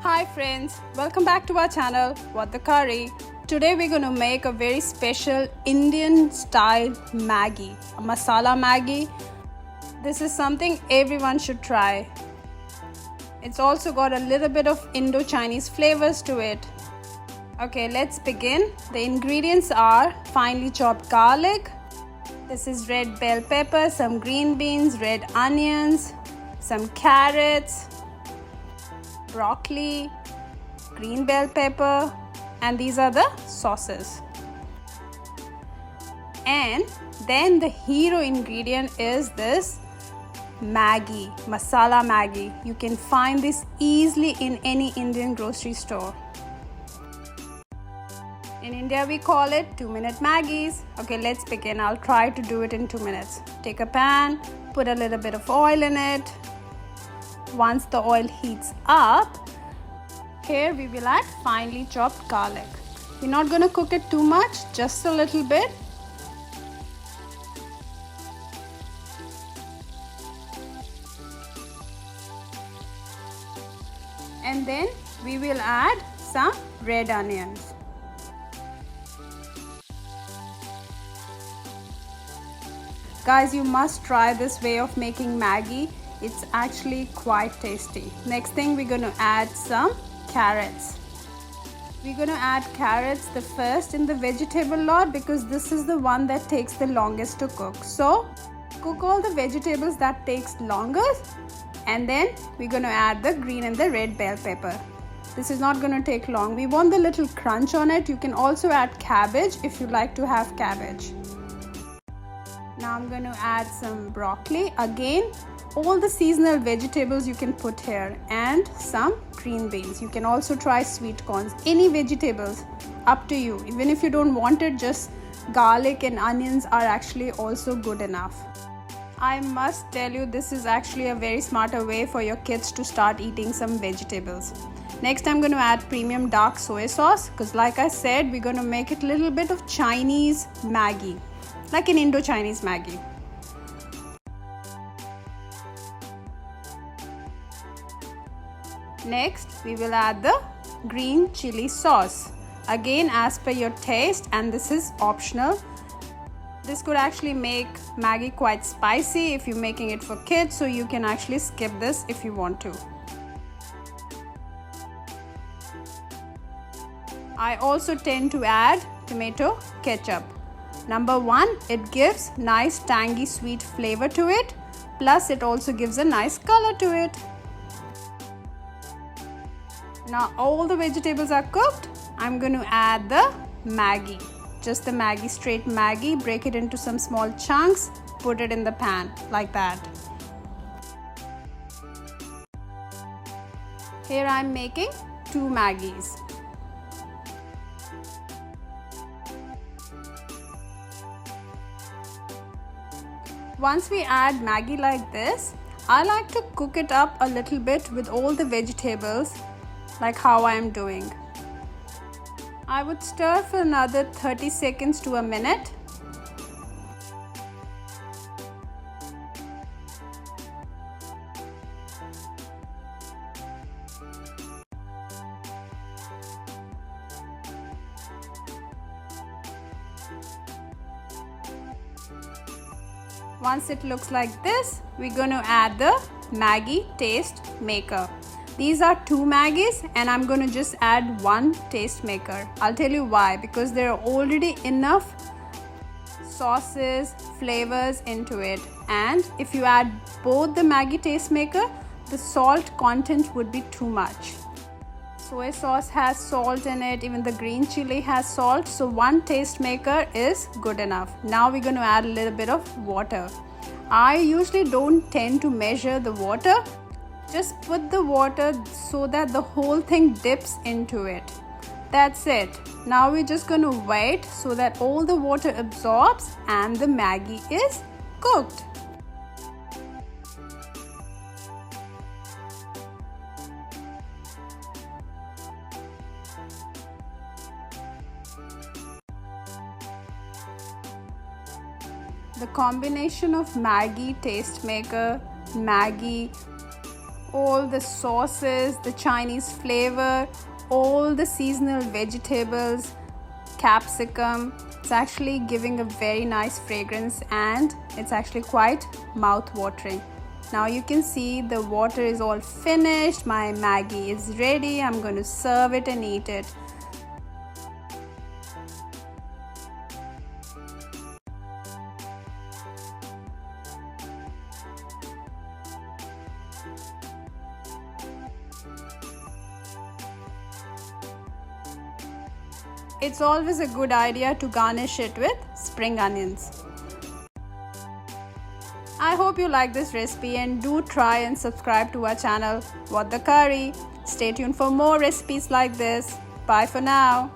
Hi friends, welcome back to our channel What the Curry. Today we're going to make a very special Indian style Maggi, a masala Maggi. This is something everyone should try. It's also got a little bit of Indo Chinese flavors to it. Okay, let's begin. The ingredients are finely chopped garlic. This is red bell pepper, some green beans, red onions, some carrots, broccoli, green bell pepper, and these are the sauces. And then the hero ingredient is this Maggi, masala Maggi. You can find this easily in any Indian grocery store. In India we call it 2-minute Maggies. Okay, let's begin. I'll try to do it in 2 minutes. Take a pan, put a little bit of oil in it. Once the oil heats up, here we will add finely chopped garlic. We're not going to cook it too much, just a little bit. And then we will add some red onions. Guys, you must try this way of making Maggi. It's actually quite tasty. Next thing, we're going to add some carrots. We're going to add carrots the first in the vegetable lot because this is the one that takes the longest to cook. So cook all the vegetables that takes longest, and then we're going to add the green and the red bell pepper. This is not going to take long. We want the little crunch on it. You can also add cabbage if you like to have cabbage. Now I'm going to add some broccoli. Again, all the seasonal vegetables you can put here, and some green beans. You can also try sweet corns. Any vegetables, up to you. Even if you don't want it, just garlic and onions are actually also good enough. I must tell you, this is actually a very smarter way for your kids to start eating some vegetables. Next, I'm going to add premium dark soy sauce because like I said, we're going to make it a little bit of Chinese Maggi, like an Indo Chinese Maggi. Next, we will add the green chili sauce. Again, as per your taste, and this is optional. This could actually make Maggi quite spicy if you're making it for kids, so you can actually skip this if you want to. I also tend to add tomato ketchup. Number one, it gives nice tangy sweet flavor to it, plus it also gives a nice color to it. Now all the vegetables are cooked. I'm going to add the Maggi. Just the Maggi, straight Maggi. Break it into some small chunks. Put it in the pan like that. Here I'm making 2 Maggis. Once we add Maggi like this, I like to cook it up a little bit with all the vegetables, like how I am doing. I would stir for another 30 seconds to a minute. Once it looks like this, we're going to add the Maggi taste maker. These are 2 Maggis and I'm going to just add 1 taste maker. I'll tell you why. Because there are already enough sauces, flavors into it. And if you add both the Maggi taste maker, the salt content would be too much. Soy sauce has salt in it, even the green chili has salt. So 1 taste maker is good enough. Now we're going to add a little bit of water. I usually don't tend to measure the water. Just put the water so that the whole thing dips into it. That's it. Now we're just going to wait so that all the water absorbs and the Maggi is cooked. The combination of Maggi taste maker, Maggi, all the sauces, the Chinese flavor, all the seasonal vegetables, capsicum. It's actually giving a very nice fragrance and it's actually quite mouth-watering. Now you can see the water is all finished. My Maggi is ready. I'm going to serve it and eat it. It's always a good idea to garnish it with spring onions. I hope you like this recipe and do try and subscribe to our channel, What the Curry. Stay tuned for more recipes like this. Bye for now.